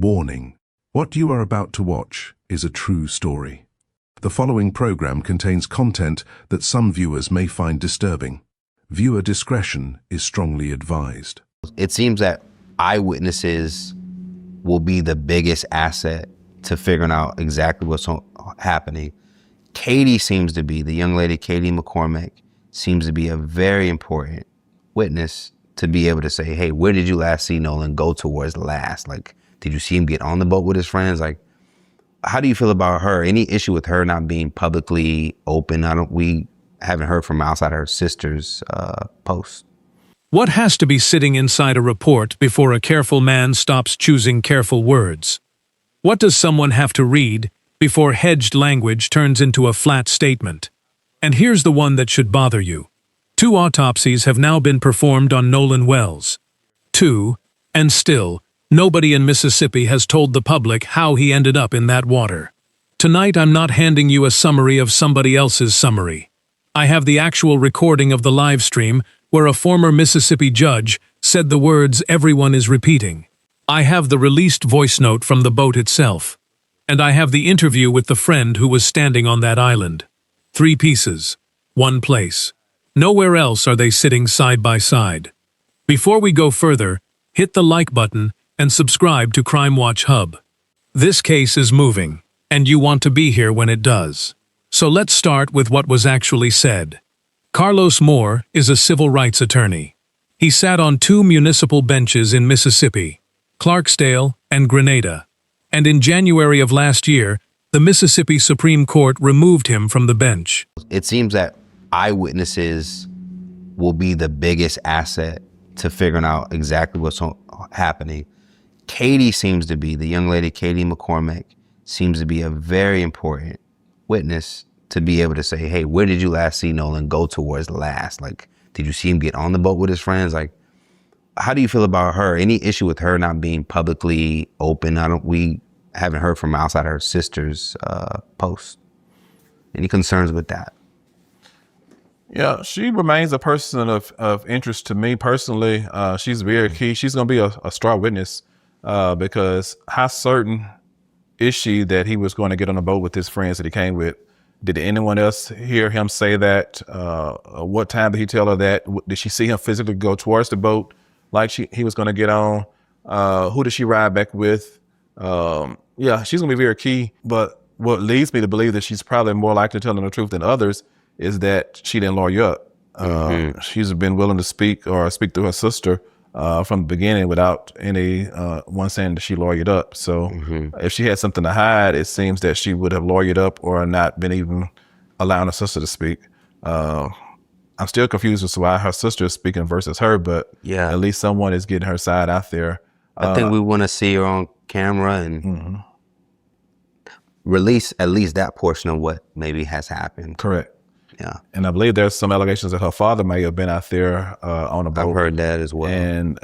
Warning. What you are about to watch is a true story. The following program contains content that some viewers may find disturbing. Viewer discretion is strongly advised. It seems that eyewitnesses will be the biggest asset to figuring out exactly what's happening. Katie seems to be, the young lady, Katie McCormick, seems to be a very important witness to be able to say, hey, where did you last see Nolan go towards last? Like, did you see him get on the boat with his friends? Like, how do you feel about her? Any issue with her not being publicly open? We haven't heard from outside her sister's post. What has to be sitting inside a report before a careful man stops choosing careful words? What does someone have to read before hedged language turns into a flat statement? And here's the one that should bother you. 2 autopsies have now been performed on Nolan Wells. 2, and still, nobody in Mississippi has told the public how he ended up in that water. Tonight I'm not handing you a summary of somebody else's summary. I have the actual recording of the live stream where a former Mississippi judge said the words everyone is repeating. I have the released voice note from the boat itself. And I have the interview with the friend who was standing on that island. 3 pieces, 1 place. Nowhere else are they sitting side by side. Before we go further, hit the like button and subscribe to Crime Watch Hub. This case is moving, and you want to be here when it does. So let's start with what was actually said. Carlos Moore is a civil rights attorney. He sat on 2 municipal benches in Mississippi, Clarksdale and Grenada. And in January of last year, the Mississippi Supreme Court removed him from the bench. It seems that eyewitnesses will be the biggest asset to figuring out exactly what's happening. Katie seems to be, the young lady, Katie McCormick, seems to be a very important witness to be able to say, hey, where did you last see Nolan go towards last? Like, did you see him get on the boat with his friends? Like, how do you feel about her? Any issue with her not being publicly open? We haven't heard from outside her sister's post. Any concerns with that? Yeah, she remains a person of interest to me personally. She's very key. She's going to be a star witness because how certain is she that he was going to get on a boat with his friends that he came with? Did anyone else hear him say that? What time did he tell her that? Did she see him physically go towards the boat like he was going to get on? Who did she ride back with? Yeah, she's going to be very key. But what leads me to believe that she's probably more likely telling the truth than others is that she didn't lawyer up. She's been willing to speak through her sister from the beginning without any one saying that she lawyered up. So if she had something to hide, it seems that she would have lawyered up or not been even allowing her sister to speak. I'm still confused as to why her sister is speaking versus her, but yeah, at least someone is getting her side out there. I think we want to see her on camera and release at least that portion of what maybe has happened. Correct. Yeah. And I believe there's some allegations that her father may have been out there on a boat. I've heard that as well. And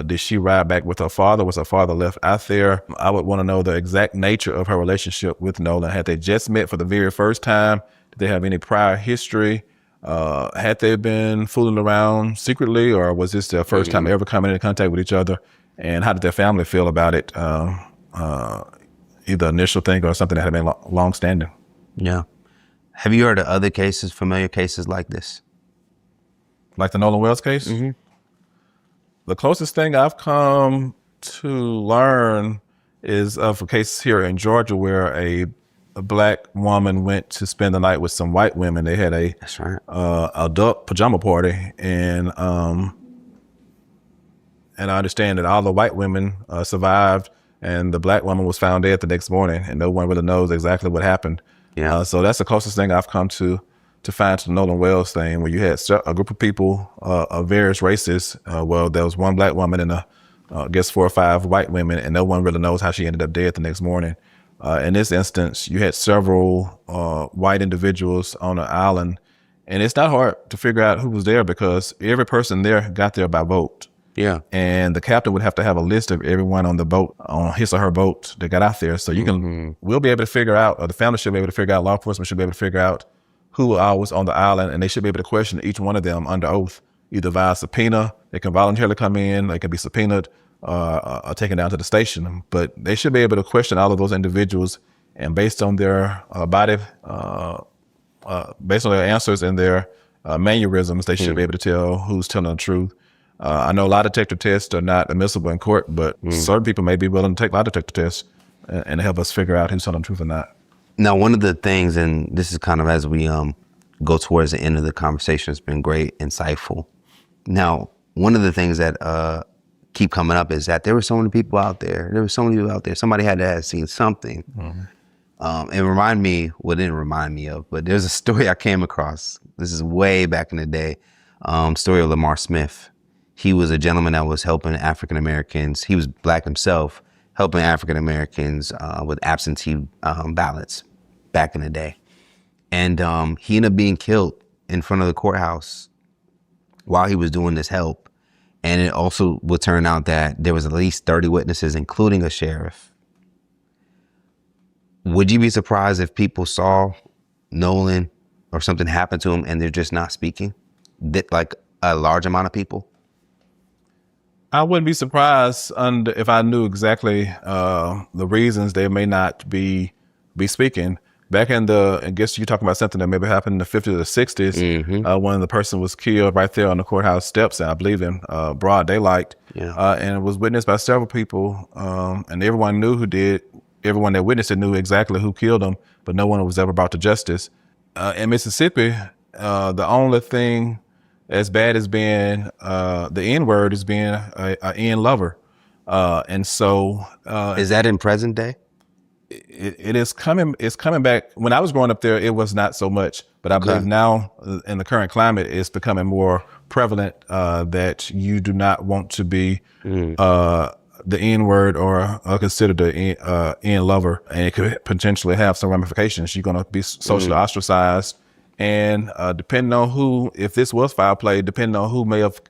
did she ride back with her father? Was her father left out there? I would want to know the exact nature of her relationship with Nolan. Had they just met for the very first time? Did they have any prior history? Had they been fooling around secretly, or was this their first time ever coming into contact with each other? And how did their family feel about it? Either initial thing or something that had been long-standing. Yeah. Have you heard of other cases, familiar cases like this? Like the Nolan Wells case? The closest thing I've come to learn is of a case here in Georgia where a black woman went to spend the night with some white women. They had a adult pajama party, and I understand that all the white women survived, and the black woman was found dead the next morning, and no one really knows exactly what happened. Yeah. So that's the closest thing I've come to find to the Nolan Wells thing, where you had a group of people of various races. Well, there was one black woman and I guess 4 or 5 white women, and no one really knows how she ended up dead the next morning. In this instance, you had several white individuals on an island, and it's not hard to figure out who was there because every person there got there by boat. Yeah. And the captain would have to have a list of everyone on the boat, on his or her boat that got out there. So you can, we'll be able to figure out, or the family should be able to figure out, law enforcement should be able to figure out who all was on the island, and they should be able to question each one of them under oath, either via subpoena. They can voluntarily come in, they can be subpoenaed, are taken down to the station. But they should be able to question all of those individuals, and based on their based on their answers and their mannerisms, they should be able to tell who's telling the truth. I know lie detector tests are not admissible in court, but certain people may be willing to take lie detector tests and help us figure out who's telling the truth or not. Now, one of the things, and this is kind of as we go towards the end of the conversation, it's been great, insightful. Now, one of the things that keep coming up is that there were so many people out there. Somebody had to have seen something. It reminded me, well, it didn't remind me of, but there's a story I came across. This is way back in the day. Story of Lamar Smith. He was a gentleman that was helping African Americans. He was black himself, helping African Americans with absentee ballots back in the day. And he ended up being killed in front of the courthouse while he was doing this help. And it also would turn out that there was at least 30 witnesses, including a sheriff. Would you be surprised if people saw Nolan or something happened to him and they're just not speaking? Like a large amount of people? I wouldn't be surprised if I knew exactly the reasons they may not be speaking. Back in I guess you're talking about something that maybe happened in the 50s or 60s, when the person was killed right there on the courthouse steps, I believe in broad daylight. And it was witnessed by several people, and everyone knew who did. Everyone that witnessed it knew exactly who killed him, but no one was ever brought to justice. In Mississippi, the only thing as bad as being the N-word is being a N lover. And so is that in present day? It's coming back. When I was growing up there, it was not so much, but I believe now in the current climate, it's becoming more prevalent that you do not want to be the N-word or considered the N lover, and it could potentially have some ramifications. You're going to be socially ostracized, and depending on who, if this was foul play, depending on who may have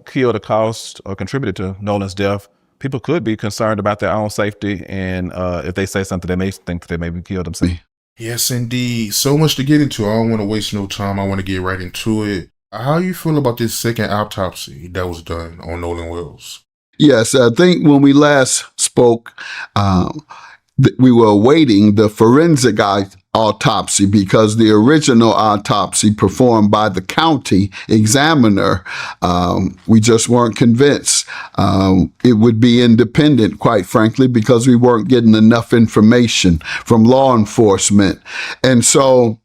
killed or caused or contributed to Nolan's death, people could be concerned about their own safety, and if they say something, they may think that they may be killed themselves. Yes, indeed. So much to get into. I don't want to waste no time. I want to get right into it. How you feel about this second autopsy that was done on Nolan Wells? Yes, I think when we last spoke, we were awaiting the forensic autopsy because the original autopsy performed by the county examiner, we just weren't convinced it would be independent, quite frankly, because we weren't getting enough information from law enforcement. And so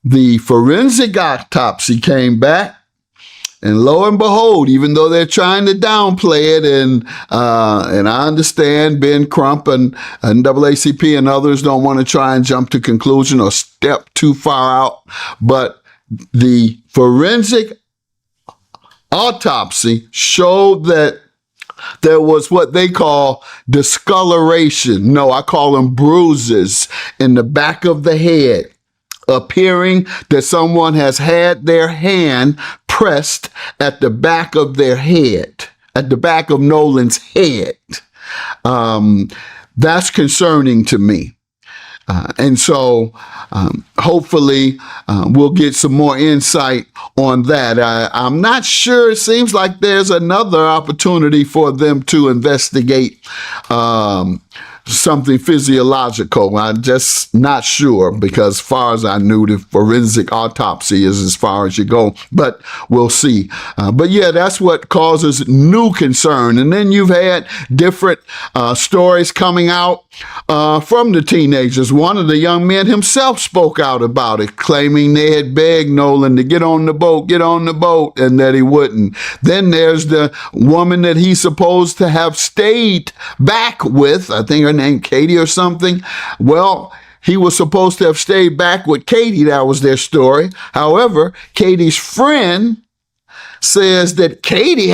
the forensic autopsy came back. And lo and behold, even though they're trying to downplay it, and I understand Ben Crump and NAACP and others don't want to try and jump to conclusion or step too far out, but the forensic autopsy showed that there was what they call discoloration. No, I call them bruises in the back of the head, appearing that someone has had their hand pressed at the back of their head, at the back of Nolan's head. That's concerning to me. And so hopefully we'll get some more insight on that. I'm not sure. It seems like there's another opportunity for them to investigate something physiological. I'm just not sure, because as far as I knew, the forensic autopsy is as far as you go, but we'll see. But yeah, that's what causes new concern. And then you've had different stories coming out from the teenagers. One of the young men himself spoke out about it, claiming they had begged Nolan to get on the boat, and that he wouldn't. Then there's the woman that he's supposed to have stayed back with. I think her name Katie or something. Well, he was supposed to have stayed back with Katie. That was their story. However, Katie's friend says that Katie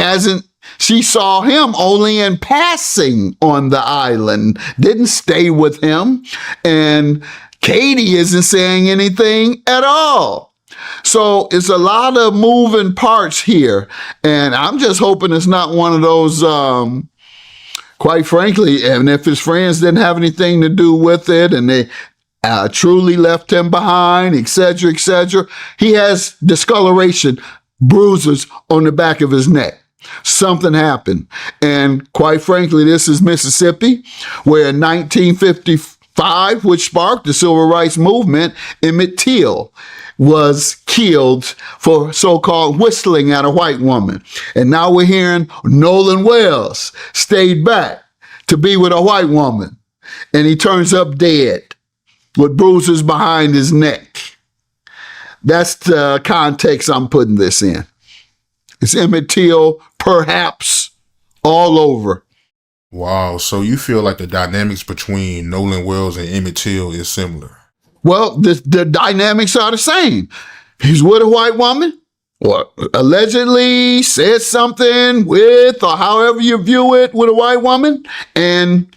she saw him only in passing on the island, didn't stay with him, and Katie isn't saying anything at all. So it's a lot of moving parts here, and I'm just hoping it's not one of those, quite frankly, and if his friends didn't have anything to do with it and they truly left him behind, etc., etc. He has discoloration, bruises on the back of his neck. something happened. And quite frankly, this is Mississippi, where in 1955, which sparked the civil rights movement, Emmett Till was killed for so-called whistling at a white woman. And now we're hearing Nolan Wells stayed back to be with a white woman, and he turns up dead with bruises behind his neck. That's the context I'm putting this in. It's Emmett Till, perhaps, all over. Wow, so you feel like the dynamics between Nolan Wells and Emmett Till is similar? Well, the dynamics are the same. He's with a white woman, or allegedly said something with, or however you view it, with a white woman, and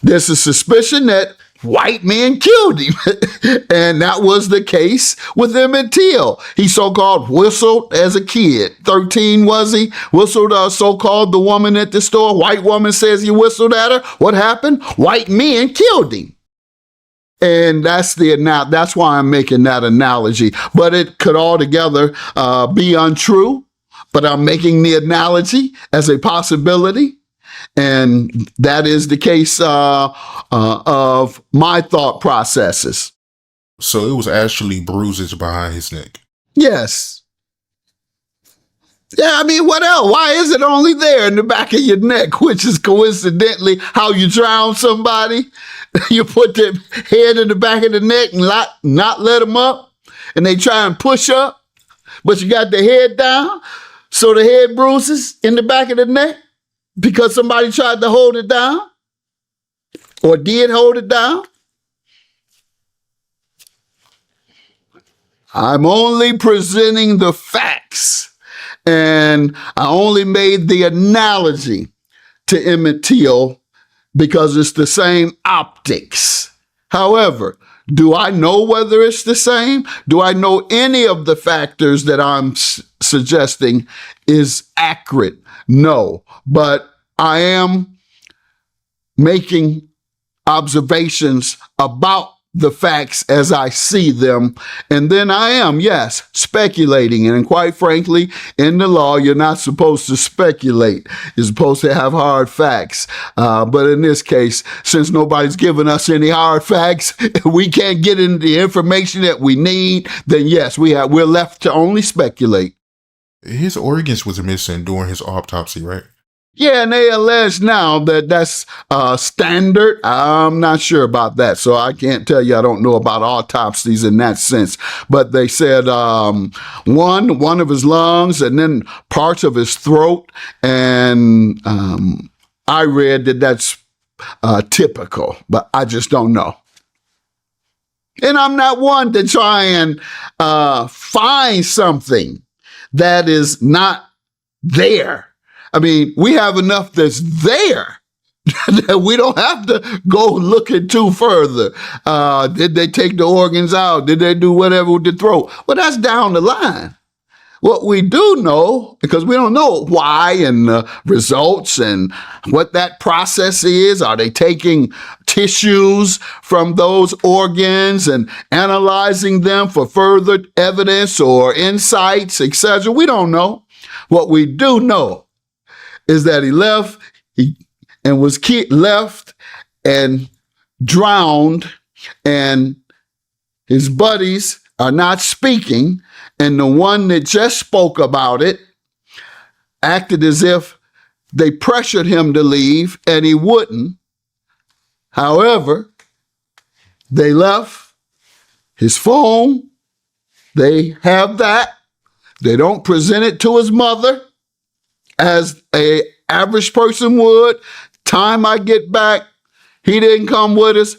there's a suspicion that white men killed him. And that was the case with Emmett Till. He so-called whistled as a kid. 13 was he? Whistled so-called the woman at the store. White woman says he whistled at her. What happened? White men killed him. And that's why I'm making that analogy. But it could altogether be untrue. But I'm making the analogy as a possibility. And that is the case of my thought processes. So it was actually bruises behind his neck. Yes. Yeah, I mean, what else? Why is it only there in the back of your neck, which is coincidentally how you drown somebody? You put their head in the back of the neck and not let them up, and they try and push up, but you got the head down, so the head bruises in the back of the neck because somebody tried to hold it down or did hold it down. I'm only presenting the facts, and I only made the analogy to Emmett Till because it's the same optics. However, do I know whether it's the same? Do I know any of the factors that I'm suggesting is accurate? No, but I am making observations about the facts as I see them. And then I am, yes, speculating. And quite frankly, in the law, you're not supposed to speculate. You're supposed to have hard facts. But in this case, since nobody's given us any hard facts, we can't get into the information that we need, then yes, we're left to only speculate. His organs was missing during his autopsy, right? Yeah, and they allege now that that's standard. I'm not sure about that, so I can't tell you. I don't know about autopsies in that sense. But they said one of his lungs and then parts of his throat, and I read that that's typical, but I just don't know. And I'm not one to try and find something that is not there. I mean, we have enough that's there that we don't have to go looking too further. Did they take the organs out? Did they do whatever with the throat? Well, that's down the line. What we do know, because we don't know why and results and what that process is. Are they taking tissues from those organs and analyzing them for further evidence or insights, etc.? We don't know. What we do know is that he left and was left and drowned, and his buddies are not speaking, and the one that just spoke about it acted as if they pressured him to leave, and he wouldn't. However, they left his phone. They have that. They don't present it to his mother as a average person would. Time I get back, he didn't come with us.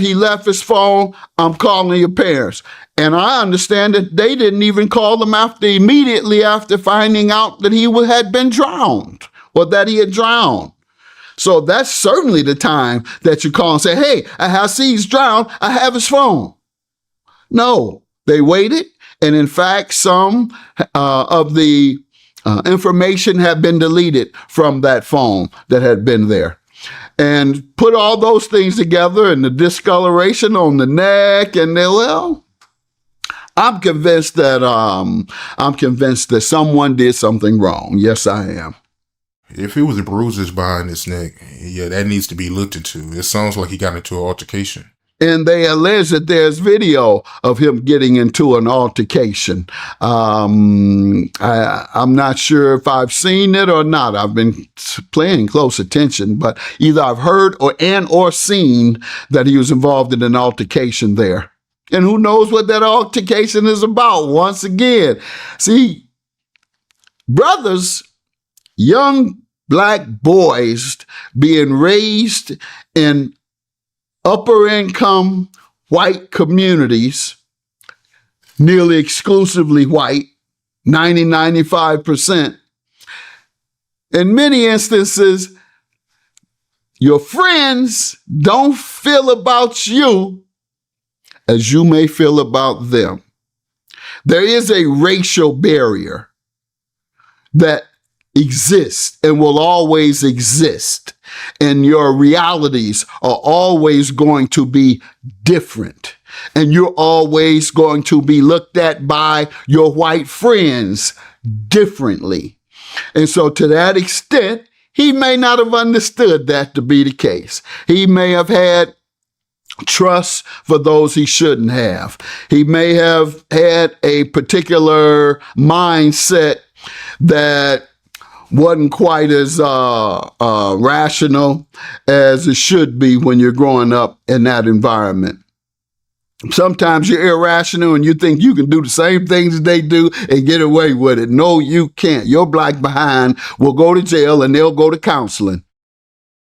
He left his phone. I'm calling your parents. And I understand that they didn't even call him immediately after finding out that he had been drowned or that he had drowned. So that's certainly the time that you call and say, hey, I see he's drowned. I have his phone. No, they waited. And in fact, some of the information had been deleted from that phone that had been there. And put all those things together and the discoloration on the neck, and I'm convinced that someone did something wrong. Yes, I am. If it was bruises behind his neck, yeah, that needs to be looked into. It sounds like he got into an altercation. And they allege that there's video of him getting into an altercation. I'm not sure if I've seen it or not. I've been paying close attention, but either I've heard or seen that he was involved in an altercation there. And who knows what that altercation is about? Once again, see, brothers, young black boys being raised in upper income white communities, nearly exclusively white, 95%. In many instances, your friends don't feel about you as you may feel about them. There is a racial barrier that exists and will always exist. And your realities are always going to be different. And you're always going to be looked at by your white friends differently. And so to that extent, he may not have understood that to be the case. He may have had trust for those he shouldn't have. He may have had a particular mindset that wasn't quite as rational as it should be when you're growing up in that environment. Sometimes you're irrational and you think you can do the same things they do and get away with it. No, you can't. Your black behind will go to jail and they'll go to counseling.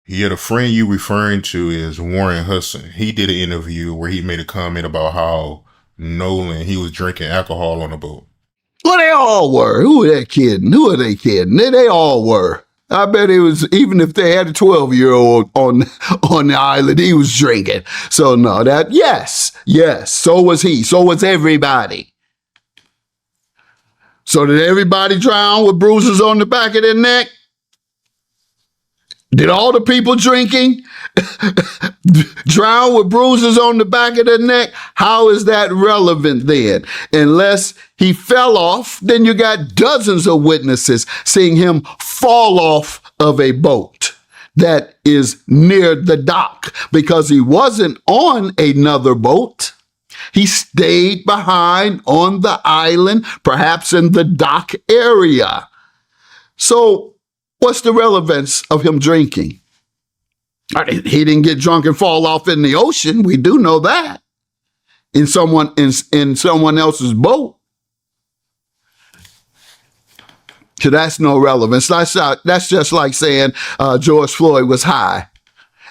Yeah, the friend you referring to is Warrant Hudson. He did an interview where he made a comment about how Nolan, he was drinking alcohol on the boat. Well, they all were. Who are they kidding? They all were. I bet it was, even if they had a 12-year-old on the island, he was drinking. So no, yes, so was he. So was everybody. So did everybody drown with bruises on the back of their neck? Did all the people drinking drown with bruises on the back of their neck? How is that relevant then? Unless he fell off, then you got dozens of witnesses seeing him fall off of a boat that is near the dock because he wasn't on another boat. He stayed behind on the island, perhaps in the dock area. So what's the relevance of him drinking? He didn't get drunk and fall off in the ocean. We do know that. In someone else's boat. So that's no relevance. That's just like saying George Floyd was high.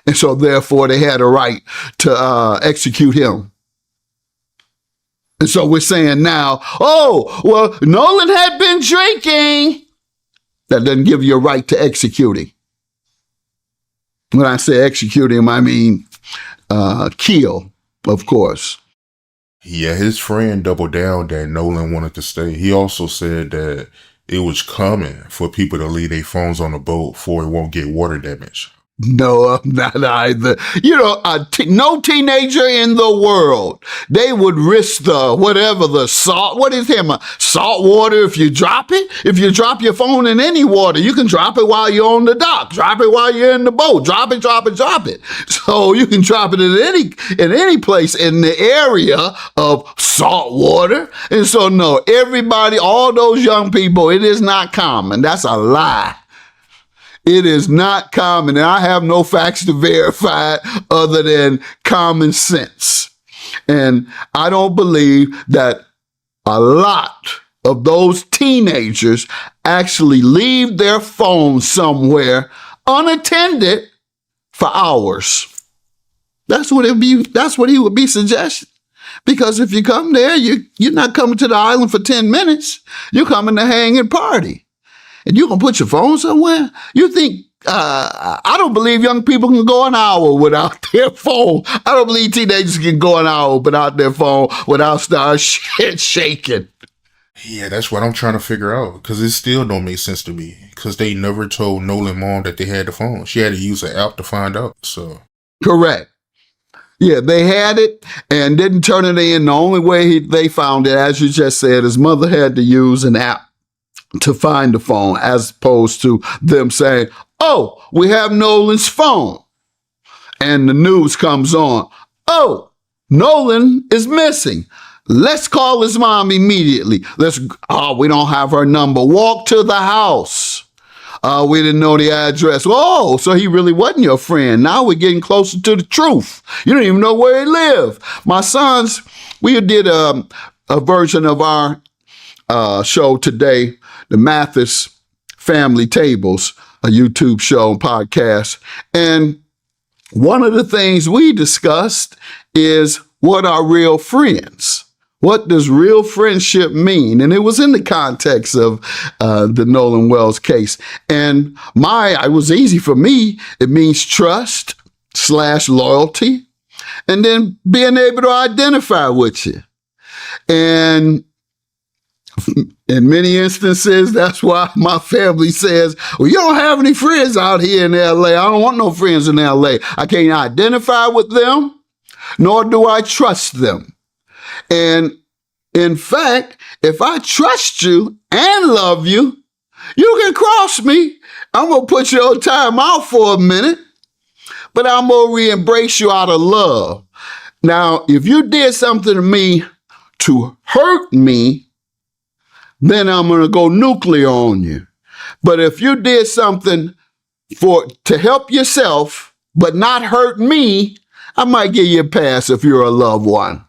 And so therefore they had a right to execute him. And so we're saying now, oh, well, Nolan had been drinking. That doesn't give you a right to execute him. When I say execute him, I mean kill, of course. Yeah, his friend doubled down that Nolan wanted to stay. He also said that it was common for people to leave their phones on the boat for it won't get water damage. No, I'm not either. You know, no teenager in the world, they would risk the salt. What is him? Salt water if you drop it? If you drop your phone in any water, you can drop it while you're on the dock. Drop it while you're in the boat. Drop it. So you can drop it in any place in the area of salt water. And so no, everybody, all those young people, it is not common. That's a lie. It is not common, and I have no facts to verify it other than common sense. And I don't believe that a lot of those teenagers actually leave their phone somewhere unattended for hours. That's what he would be suggesting. Because if you come there, you're not coming to the island for 10 minutes. You're coming to hang and party. And you're going to put your phone somewhere? You think, I don't believe young people can go an hour without their phone. I don't believe teenagers can go an hour without their phone without start shit shaking. Yeah, that's what I'm trying to figure out. Because it still don't make sense to me. Because they never told Nolan mom that they had the phone. She had to use an app to find out. So correct. Yeah, they had it and didn't turn it in. The only way they found it, as you just said, his mother had to use an app to find the phone, as opposed to them saying, oh, we have Nolan's phone. And the news comes on. Oh, Nolan is missing. Let's call his mom immediately. We don't have her number. Walk to the house. We didn't know the address. Oh, so he really wasn't your friend. Now we're getting closer to the truth. You don't even know where he lived. My sons, we did a version of our show today, the Mathis Family Tables, a YouTube show and podcast. And one of the things we discussed is, what are real friends? What does real friendship mean? And it was in the context of the Nolan Wells case. And it was easy for me. It means trust / loyalty, and then being able to identify with you. And in many instances, that's why my family says, well, you don't have any friends out here in LA. I don't want no friends in LA. I can't identify with them, nor do I trust them. And in fact, if I trust you and love you, you can cross me. I'm going to put you on time out for a minute, but I'm going to re-embrace you out of love. Now, if you did something to me to hurt me, then I'm going to go nuclear on you. But if you did something to help yourself, but not hurt me, I might give you a pass if you're a loved one.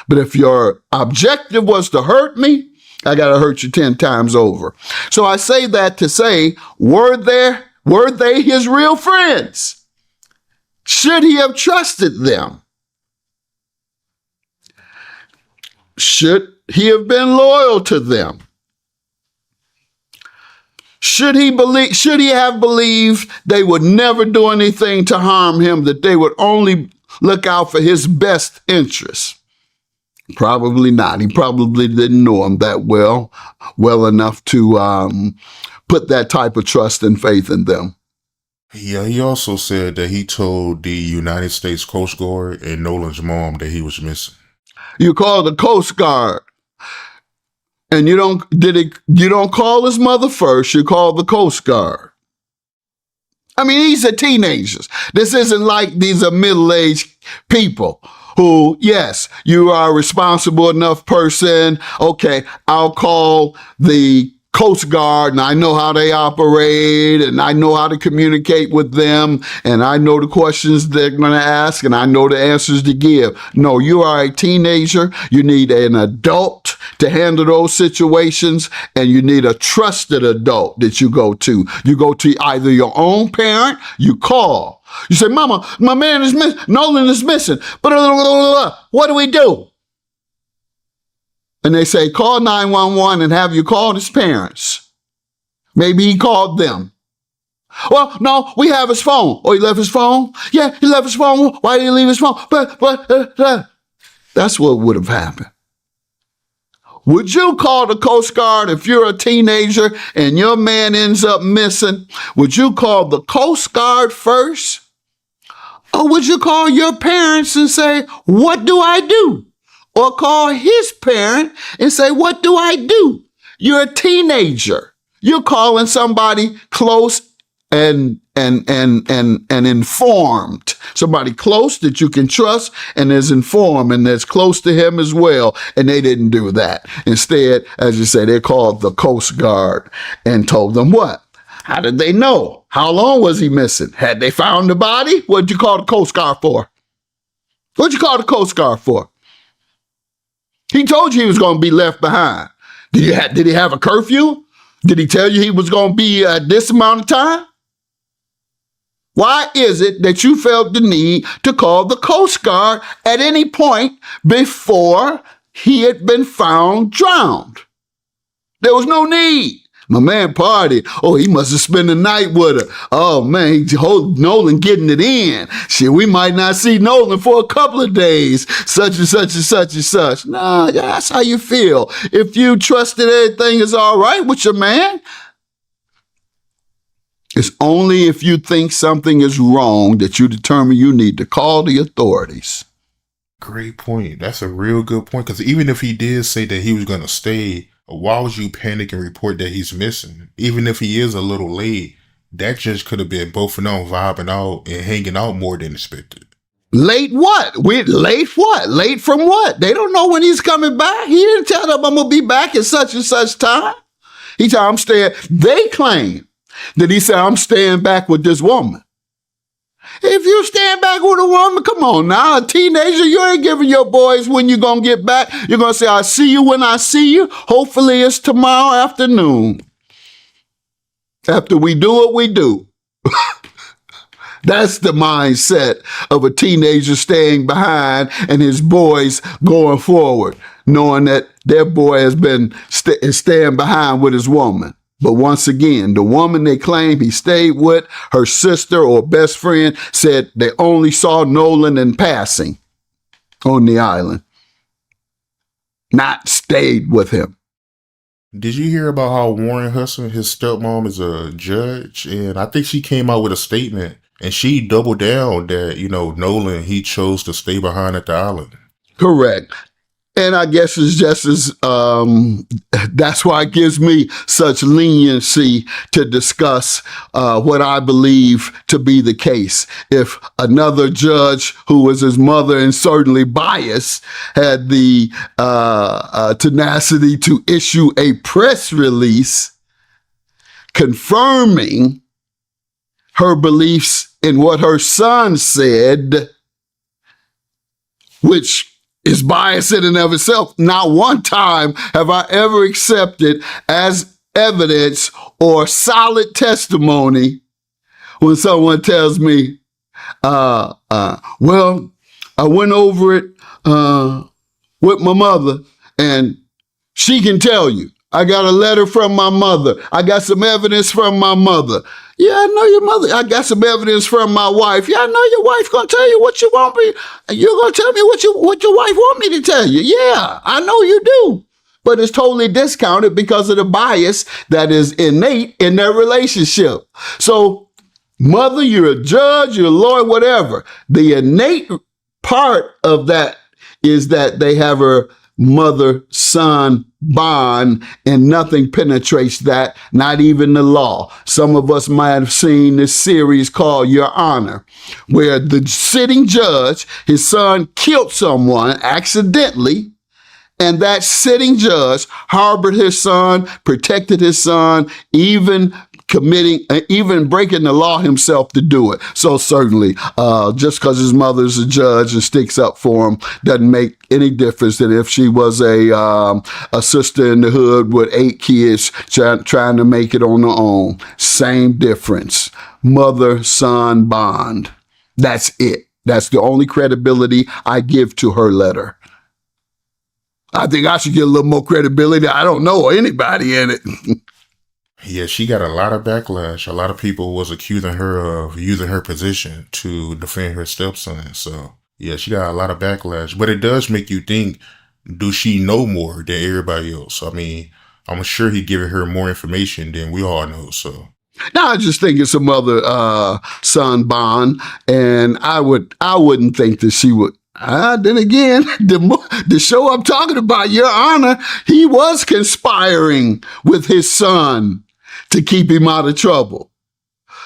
But if your objective was to hurt me, I got to hurt you 10 times over. So I say that to say, were they his real friends? Should he have trusted them? Should he have been loyal to them? Should he have believed they would never do anything to harm him, that they would only look out for his best interests? Probably not. He probably didn't know him that well enough to put that type of trust and faith in them. Yeah, he also said that he told the United States Coast Guard and Nolan's mom that he was missing. You call the Coast Guard, and you don't call his mother first. You call the Coast Guard. I mean, these are teenagers. This isn't like these are middle-aged people who, yes, you are a responsible enough person. Okay, I'll call the Coast Guard, and I know how they operate, and I know how to communicate with them, and I know the questions they're going to ask, and I know the answers to give. No, you are a teenager. You need an adult to handle those situations, and you need a trusted adult that you go to. You go to either your own parent, you call. You say, Mama, my man is missing. Nolan is missing. What do we do? And they say, call 911 and have you call his parents. Maybe he called them. Well, no, we have his phone. Oh, he left his phone? Yeah, he left his phone. Why did he leave his phone? That's what would have happened. Would you call the Coast Guard if you're a teenager and your man ends up missing? Would you call the Coast Guard first? Or would you call your parents and say, what do I do? Or call his parent and say, what do I do? You're a teenager. You're calling somebody close and informed. Somebody close that you can trust and is informed and that's close to him as well. And they didn't do that. Instead, as you say, they called the Coast Guard and told them what? How did they know? How long was he missing? Had they found the body? What'd you call the Coast Guard for? What'd you call the Coast Guard for? He told you he was going to be left behind. Did he have a curfew? Did he tell you he was going to be this amount of time? Why is it that you felt the need to call the Coast Guard at any point before he had been found drowned? There was no need. My man partied. Oh, he must have spent the night with her. Oh, man, Nolan getting it in. Shit, we might not see Nolan for a couple of days. Such and such and such and such. Nah, that's how you feel. If you trusted everything is all right with your man, it's only if you think something is wrong that you determine you need to call the authorities. Great point. That's a real good point. Because even if he did say that he was going to stay, why would you panic and report that he's missing? Even if he is a little late, that just could have been both of them vibing out and hanging out more than expected. Late what? Late what? Late from what? They don't know when he's coming back. He didn't tell them I'm going to be back at such and such time. He said, I'm staying. They claim that he said, I'm staying back with this woman. If you stand back with a woman, come on now, a teenager, you ain't giving your boys when you're going to get back. You're going to say, I see you when I see you. Hopefully it's tomorrow afternoon. After we do what we do. That's the mindset of a teenager staying behind and his boys going forward, knowing that their boy has been staying behind with his woman. But once again, the woman they claim he stayed with, her sister or best friend, said they only saw Nolan in passing on the island, not stayed with him. Did you hear about how Warren Hudson, his stepmom, is a judge? And I think she came out with a statement and she doubled down that, Nolan, he chose to stay behind at the island. Correct. And I guess it's just as, that's why it gives me such leniency to discuss what I believe to be the case. If another judge who was his mother and certainly biased had the tenacity to issue a press release confirming her beliefs in what her son said, which is biased in and of itself. Not one time have I ever accepted as evidence or solid testimony when someone tells me, well, I went over it with my mother and she can tell you. I got a letter from my mother. I got some evidence from my mother. Yeah, I know your mother. I got some evidence from my wife. Yeah, I know your wife gonna tell you what you want me. You're gonna tell me what your wife want me to tell you. Yeah, I know you do. But it's totally discounted because of the bias that is innate in their relationship. So, mother, you're a judge, you're a lawyer, whatever. The innate part of that is that they have a mother-son bond, and nothing penetrates that, not even the law. Some of us might have seen this series called Your Honor, where the sitting judge, his son killed someone accidentally, and that sitting judge harbored his son, protected his son, even breaking the law himself to do it. So certainly, just because his mother's a judge and sticks up for him doesn't make any difference than if she was a sister in the hood with 8 kids trying to make it on her own. Same difference. Mother-son bond. That's it. That's the only credibility I give to her letter. I think I should get a little more credibility. I don't know anybody in it. Yeah, she got a lot of backlash. A lot of people was accusing her of using her position to defend her stepson. So, yeah, she got a lot of backlash. But it does make you think, do she know more than everybody else? I mean, I'm sure he giving her more information than we all know, so. Now, I just think it's a mother-son bond, and I wouldn't think that she would. Then again, the show I'm talking about, Your Honor, he was conspiring with his son to keep him out of trouble.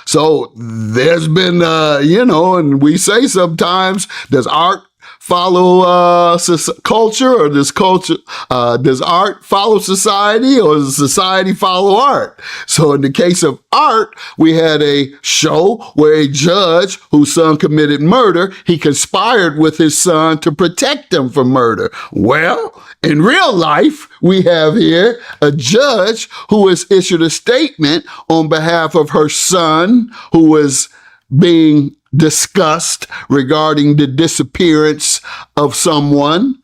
So there's been, and we say sometimes, does art follow culture, or does art follow society, or does society follow art? So in the case of art, we had a show where a judge whose son committed murder, he conspired with his son to protect him from murder. Well, in real life, we have here a judge who has issued a statement on behalf of her son, who was being discussed regarding the disappearance of someone.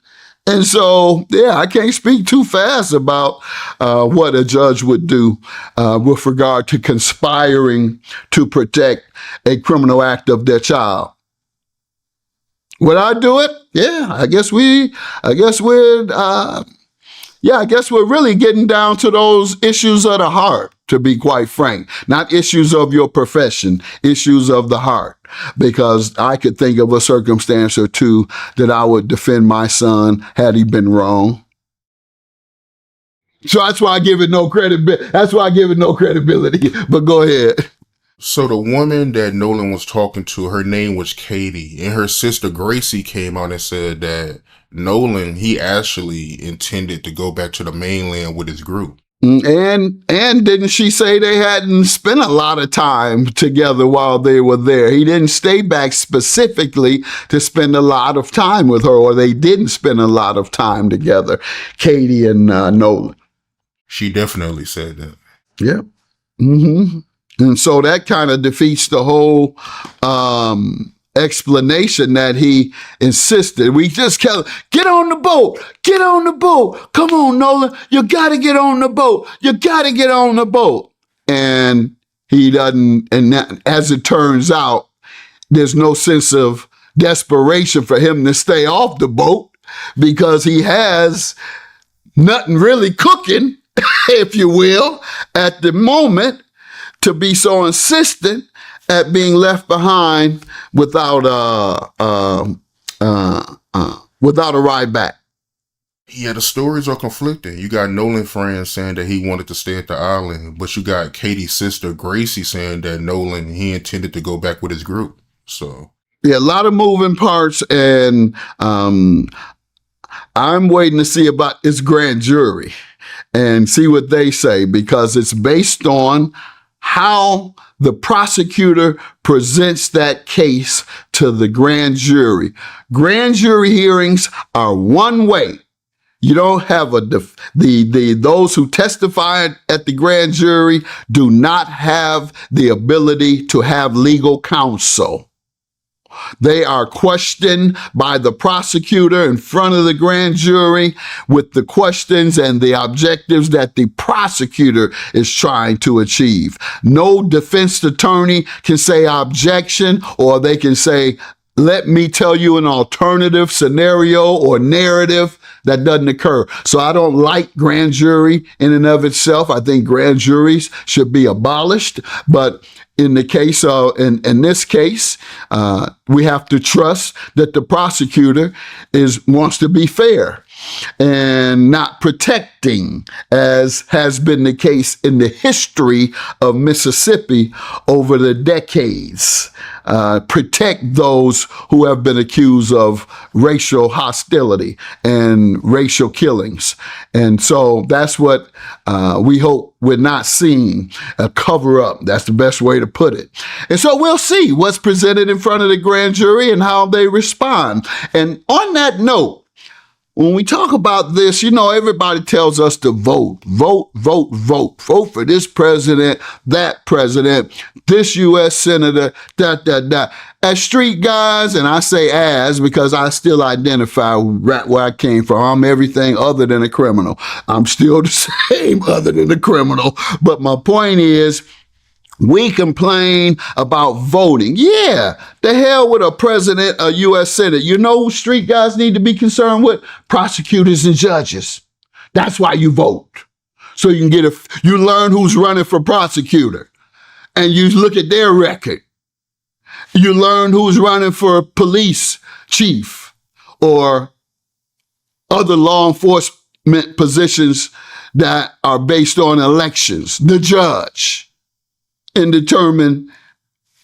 And so, yeah, I can't speak too fast about what a judge would do with regard to conspiring to protect a criminal act of their child. Would I do it? Yeah, I guess we're really getting down to those issues of the heart. to be quite frank. Not issues of your profession, issues of the heart. Because I could think of a circumstance or two that I would defend my son had he been wrong. So that's why I give it no credibility. But go ahead. So the woman that Nolan was talking to, her name was Katie, and her sister Gracie came out and said that Nolan, he actually intended to go back to the mainland with his group. And didn't she say they hadn't spent a lot of time together while they were there? He didn't stay back specifically to spend a lot of time with her, or they didn't spend a lot of time together, Katie and Nolan. She definitely said that. Yeah. Mm-hmm. And so that kind of defeats the whole explanation that he insisted. We just kept, get on the boat. Come on, Nolan. You got to get on the boat. And he doesn't. And that, as it turns out, there's no sense of desperation for him to stay off the boat because he has nothing really cooking, if you will, at the moment, to be so insistent at being left behind without a ride back. Yeah, the stories are conflicting. You got Nolan friends saying that he wanted to stay at the island, but you got Katie's sister Gracie saying that Nolan, he intended to go back with his group. So yeah, a lot of moving parts, and I'm waiting to see about this grand jury and see what they say, because it's based on how the prosecutor presents that case to the grand jury. Grand jury hearings are one way. You don't have those who testify at the grand jury do not have the ability to have legal counsel. They are questioned by the prosecutor in front of the grand jury with the questions and the objectives that the prosecutor is trying to achieve. No defense attorney can say objection, or they can say, let me tell you an alternative scenario or narrative. That doesn't occur. So I don't like grand jury in and of itself. I think grand juries should be abolished. But in the case of, in this case, we have to trust that the prosecutor wants to be fair and not protecting, as has been the case in the history of Mississippi over the decades. Protect those who have been accused of racial hostility and racial killings. And so that's what we hope we're not seeing, a cover up. That's the best way to put it. And so we'll see what's presented in front of the grand jury and how they respond. And on that note, when we talk about this, everybody tells us to vote for this president, that president, this U.S. senator, As street guys, and I say as because I still identify right where I came from. I'm everything other than a criminal. I'm still the same other than a criminal. But my point is, we complain about voting. Yeah, the hell with a president, a U.S. Senate. You know who street guys need to be concerned with? Prosecutors and judges. That's why you vote. So you can you learn who's running for prosecutor. And you look at their record. You learn who's running for police chief or other law enforcement positions that are based on elections, the judge, and determine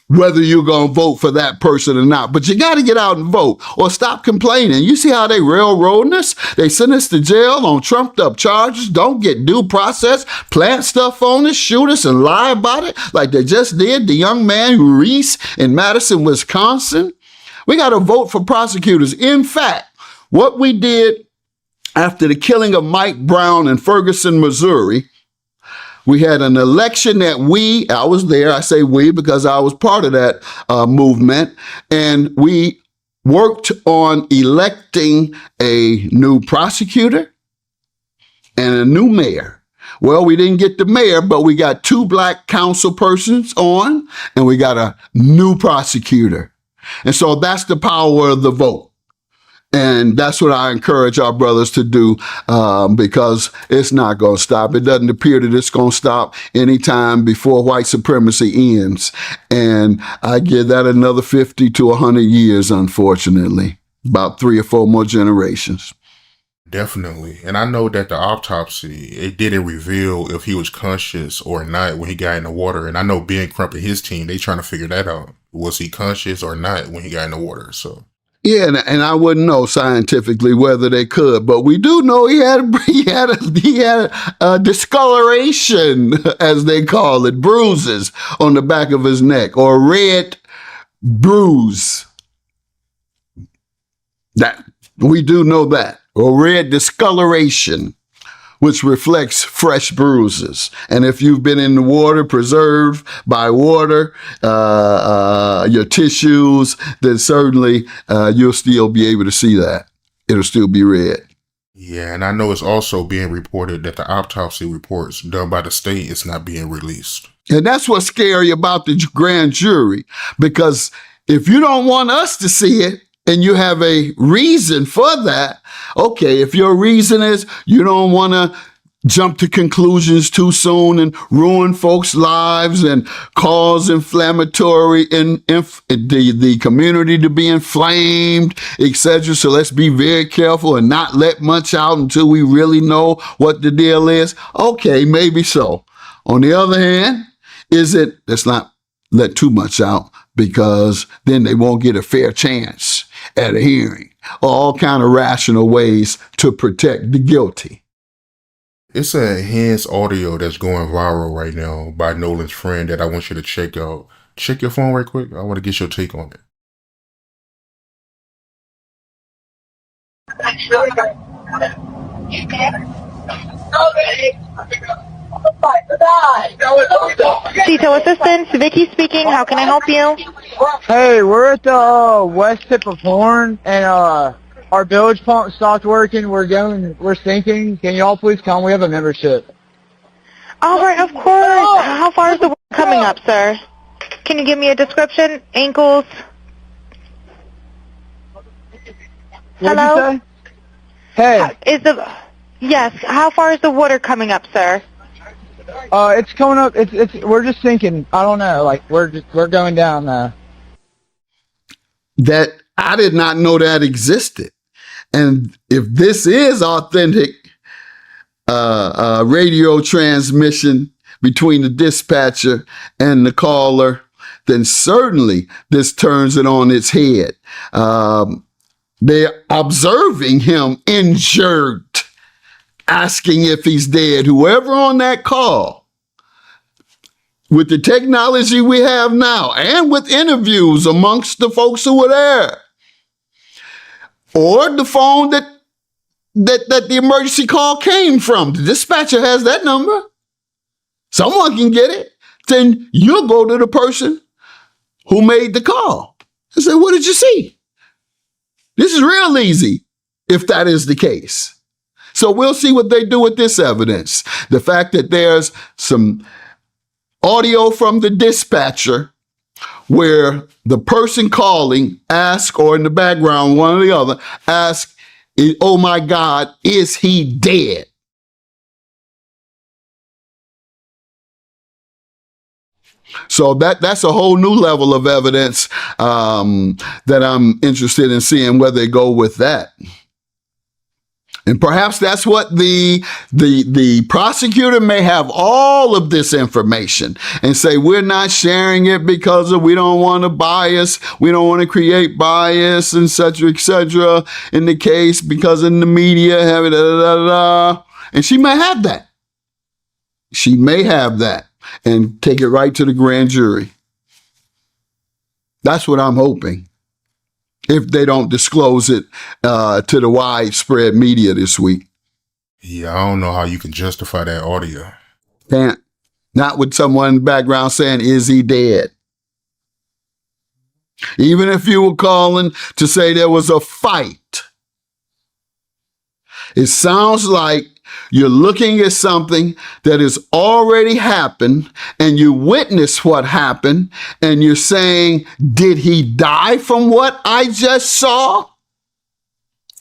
whether you're going to vote for that person or not. But you got to get out and vote or stop complaining. You see how they railroading us? They send us to jail on trumped up charges, don't get due process, plant stuff on us, shoot us and lie about it like they just did the young man Reese in Madison, Wisconsin. We got to vote for prosecutors. In fact, what we did after the killing of Mike Brown in Ferguson, Missouri, we had an election that I was there, I say we because I was part of that movement, and we worked on electing a new prosecutor and a new mayor. Well, we didn't get the mayor, but we got 2 black council persons on, and we got a new prosecutor. And so that's the power of the vote. And that's what I encourage our brothers to do, because it's not going to stop. It doesn't appear that it's going to stop anytime before white supremacy ends. And I give that another 50 to 100 years, unfortunately, about 3 or 4 more generations. Definitely. And I know that the autopsy, it didn't reveal if he was conscious or not when he got in the water. And I know Ben Crump and his team, they trying to figure that out. Was he conscious or not when he got in the water? So. Yeah, and I wouldn't know scientifically whether they could, but we do know he had a discoloration, as they call it, bruises on the back of his neck, or a red bruise. That we do know that, or red discoloration, which reflects fresh bruises. And if you've been in the water, preserved by water, your tissues, then certainly you'll still be able to see that. It'll still be red. Yeah, and I know it's also being reported that the autopsy reports done by the state is not being released. And that's what's scary about the grand jury, because if you don't want us to see it, and you have a reason for that, okay, if your reason is you don't want to jump to conclusions too soon and ruin folks' lives and cause inflammatory in the community to be inflamed, etc. So let's be very careful and not let much out until we really know what the deal is. Okay, maybe so. On the other hand, let's not let too much out, because then they won't get a fair chance at a hearing. All kind of rational ways to protect the guilty. It's a enhanced audio that's going viral right now by Nolan's friend that I want you to check out. Check your phone right quick. I want to get your take on it. Detail assistance, Vicky speaking. How can I help you? Hey, we're at the west tip of Horn, and our bilge pump stopped working. We're sinking. Can y'all please come? We have a membership. All right, of course. How far is the water coming up, sir? Can you give me a description? Ankles? What'd Hello? you say? Hey. Yes. How far is the water coming up, sir? It's coming up. We're just sinking. I don't know. Like we're going down now. That I did not know that existed. And if this is authentic radio transmission between the dispatcher and the caller, then certainly this turns it on its head. They're observing him injured, asking if he's dead. Whoever on that call, with the technology we have now, and with interviews amongst the folks who were there, or the phone that the emergency call came from, the dispatcher has that number. Someone can get it. Then you'll go to the person who made the call and say, "What did you see?" This is real easy if that is the case. So we'll see what they do with this evidence. The fact that there's some audio from the dispatcher where the person calling asks, or in the background, one or the other, asks, "Oh my God, is he dead?" So that's a whole new level of evidence that I'm interested in seeing where they go with that. And perhaps that's what the prosecutor may have all of this information and say, we're not sharing it because we don't want to bias. We don't want to create bias, et cetera, in the case, because in the media, and she may have that. She may have that and take it right to the grand jury. That's what I'm hoping, if they don't disclose it to the widespread media this week. Yeah, I don't know how you can justify that audio. Can't. Not with someone in the background saying, "Is he dead?" Even if you were calling to say there was a fight, it sounds like you're looking at something that has already happened, and you witnessed what happened, and you're saying, "Did he die from what I just saw?"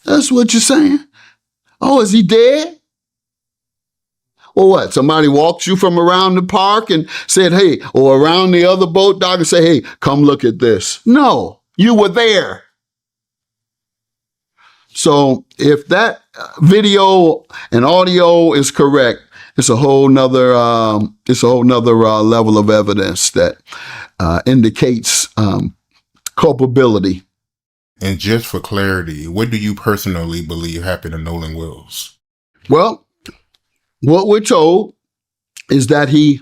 That's what you're saying? Oh, is he dead? Or what? Somebody walked you from around the park and said, hey, or around the other boat dock and say, hey, come look at this. No, you were there. So if that video and audio is correct, it's a whole nother level of evidence that indicates culpability. And just for clarity, what do you personally believe happened to Nolan Wells? Well, what we're told is that he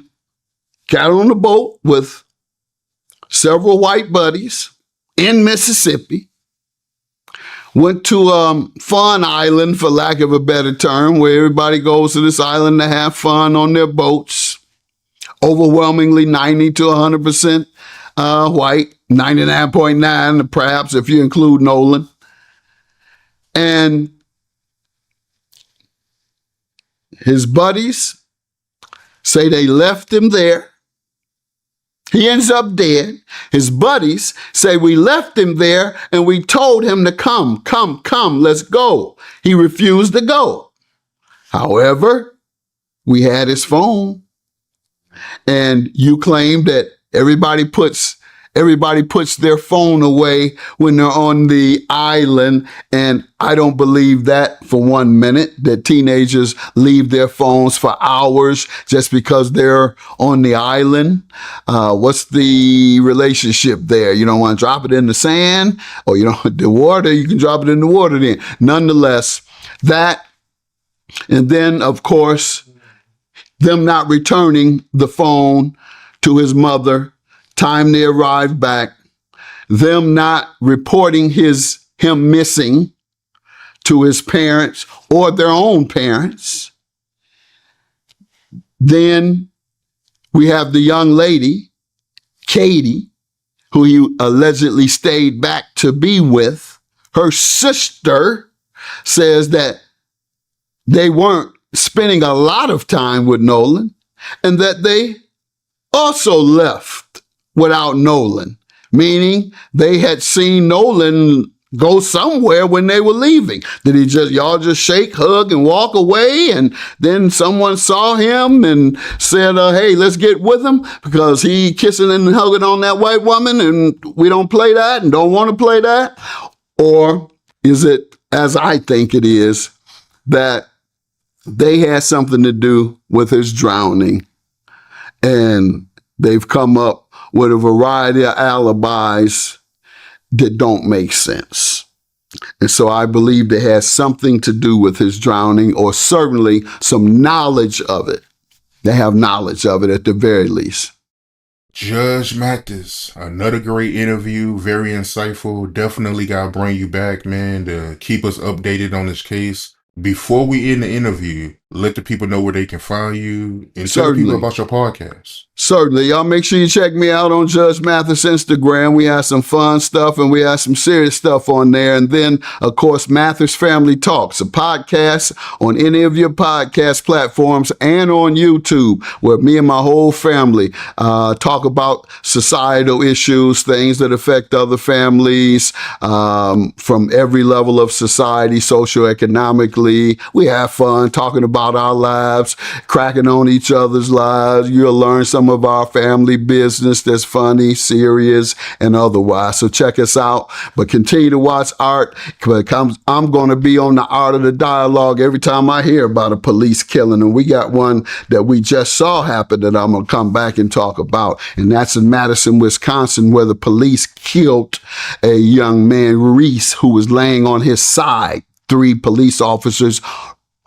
got on the boat with several white buddies in Mississippi, went to Fun Island, for lack of a better term, where everybody goes to this island to have fun on their boats. Overwhelmingly 90 to 100% white, 99.9 perhaps if you include Nolan. And his buddies say they left him there. He ends up dead. His buddies say we left him there and we told him to come, let's go. He refused to go. However, we had his phone, and you claim that everybody puts their phone away when they're on the island, and I don't believe that for 1 minute, that teenagers leave their phones for hours just because they're on the island. What's the relationship there? You don't want to drop it in the sand, or the water, you can drop it in the water then. Nonetheless, that, and then of course, them not returning the phone to his mother time they arrived back, them not reporting him missing to his parents or their own parents. Then we have the young lady, Katie, who he allegedly stayed back to be with. Her sister says that they weren't spending a lot of time with Nolan, and that they also left without Nolan, meaning they had seen Nolan go somewhere when they were leaving. Did y'all just shake, hug, and walk away, and then someone saw him and said, hey, let's get with him because he kissing and hugging on that white woman and we don't play that and don't want to play that? Or is it, as I think it is, that they had something to do with his drowning, and they've come up with a variety of alibis that don't make sense? And so I believe it has something to do with his drowning, or certainly some knowledge of it. They have knowledge of it at the very least. Judge Mathis, another great interview, very insightful. Definitely got to bring you back, man, to keep us updated on this case. Before we end the interview, let the people know where they can find you and tell the people about your podcast. Certainly. Y'all make sure you check me out on Judge Mathis Instagram. We have some fun stuff and we have some serious stuff on there. And then, of course, Mathis Family Talks, a podcast on any of your podcast platforms and on YouTube, where me and my whole family talk about societal issues, things that affect other families from every level of society, socioeconomically. We have fun talking about our lives, cracking on each other's lives. You'll learn some of our family business that's funny, serious, and otherwise. So check us out, but continue to watch Art, because I'm going to be on the Art of the Dialogue every time I hear about a police killing. And we got one that we just saw happen that I'm going to come back and talk about. And that's in Madison, Wisconsin, where the police killed a young man, Reese, who was laying on his side. 3 police officers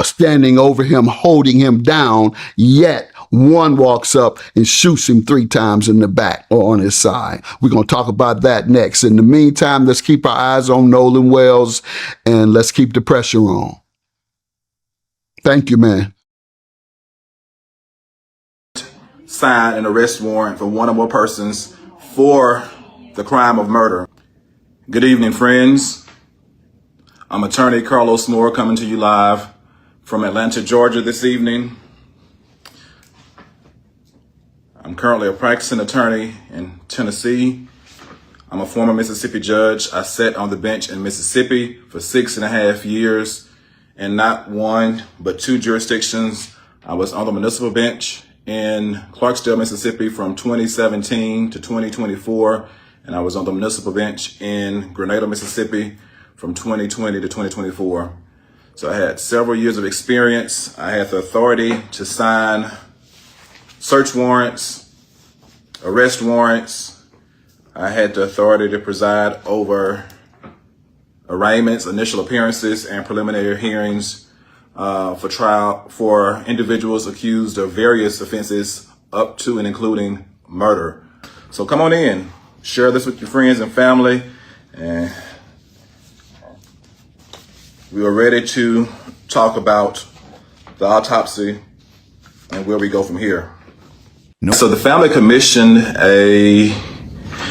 standing over him, holding him down, yet one walks up and shoots him 3 times in the back or on his side. We're going to talk about that next. In the meantime, let's keep our eyes on Nolan Wells and let's keep the pressure on. Thank you, man. Sign an arrest warrant for one or more persons for the crime of murder. Good evening, friends. I'm attorney Carlos Moore, coming to you live from Atlanta, Georgia this evening. I'm currently a practicing attorney in Tennessee. I'm a former Mississippi judge. I sat on the bench in Mississippi for 6.5 years in not one, but 2 jurisdictions. I was on the municipal bench in Clarksdale, Mississippi from 2017 to 2024. And I was on the municipal bench in Grenada, Mississippi from 2020 to 2024. So I had several years of experience. I had the authority to sign search warrants, arrest warrants. I had the authority to preside over arraignments, initial appearances, and preliminary hearings for trial for individuals accused of various offenses up to and including murder. So come on in, share this with your friends and family, and we are ready to talk about the autopsy and where we go from here. So the family commissioned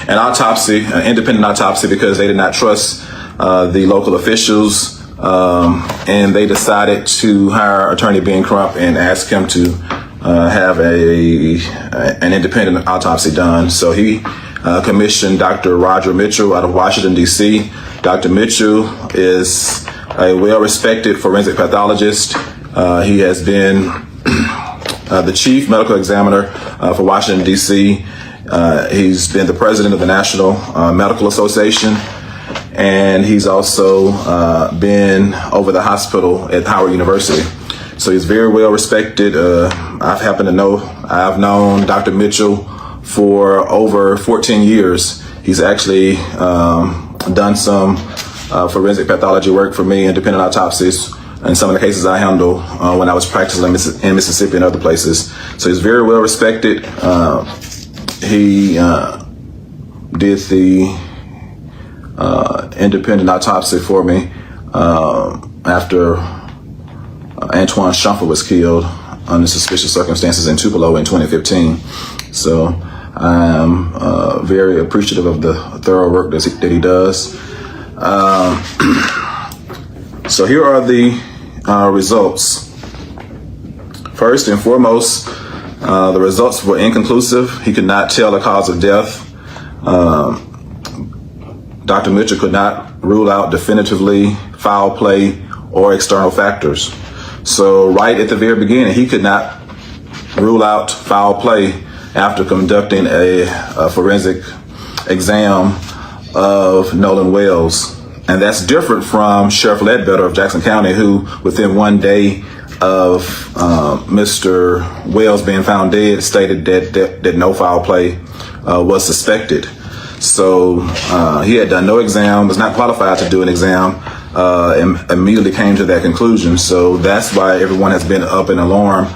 an autopsy, an independent autopsy, because they did not trust the local officials, and they decided to hire Attorney Ben Crump and ask him to have an independent autopsy done. So he commissioned Dr. Roger Mitchell out of Washington, D.C. Dr. Mitchell is a well-respected forensic pathologist. He has been the chief medical examiner for Washington, D.C. He's been the president of the National Medical Association, and he's also been over the hospital at Howard University. So he's very well respected. I've known Dr. Mitchell for over 14 years. He's actually done some forensic pathology work for me, independent autopsies, and some of the cases I handle when I was practicing in Mississippi and other places. So he's very well respected. He did the independent autopsy for me after Antoine Shumpert was killed under suspicious circumstances in Tupelo in 2015. So I'm very appreciative of the thorough work that he does. So here are the results. First and foremost, the results were inconclusive. He could not tell the cause of death. Dr. Mitchell could not rule out definitively foul play or external factors. So right at the very beginning, he could not rule out foul play after conducting a forensic exam of Nolan Wells. And that's different from Sheriff Ledbetter of Jackson County, who within 1 day of Mr. Wells being found dead stated that no foul play was suspected. So he had done no exam, was not qualified to do an exam, and immediately came to that conclusion. So that's why everyone has been up in alarm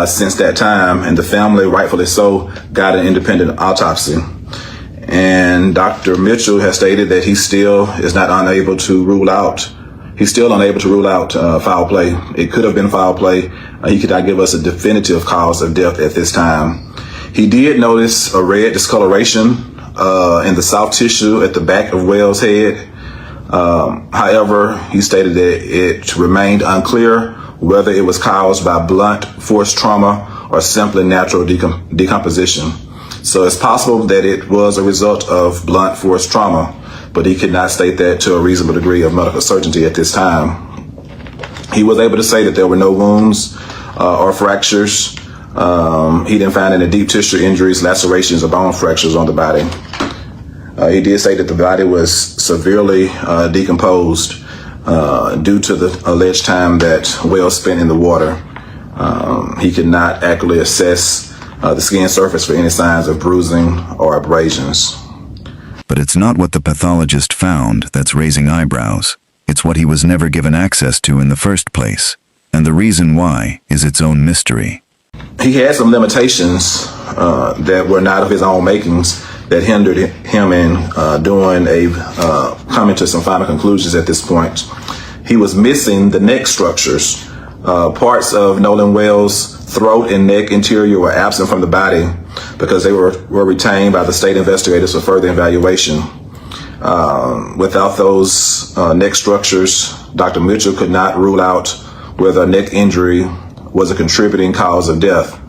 since that time, and the family, rightfully so, got an independent autopsy. And Dr. Mitchell has stated that he still is not unable to rule out. He's still unable to rule out foul play. It could have been foul play. He could not give us a definitive cause of death at this time. He did notice a red discoloration in the soft tissue at the back of Wells' head. However, he stated that it remained unclear whether it was caused by blunt force trauma or simply natural decomposition. So it's possible that it was a result of blunt force trauma, but he could not state that to a reasonable degree of medical certainty at this time. He was able to say that there were no wounds or fractures. He didn't find any deep tissue injuries, lacerations, or bone fractures on the body. He did say that the body was severely decomposed due to the alleged time that Wells spent in the water. He could not accurately assess the skin surface for any signs of bruising or abrasions. But it's not what the pathologist found that's raising eyebrows. It's what he was never given access to in the first place. And the reason why is its own mystery. He had some limitations that were not of his own makings that hindered him in coming to some final conclusions at this point. He was missing the neck structures. Parts of Nolan Wells' throat and neck interior were absent from the body because they were retained by the state investigators for further evaluation. Without those neck structures, Dr. Mitchell could not rule out whether a neck injury was a contributing cause of death.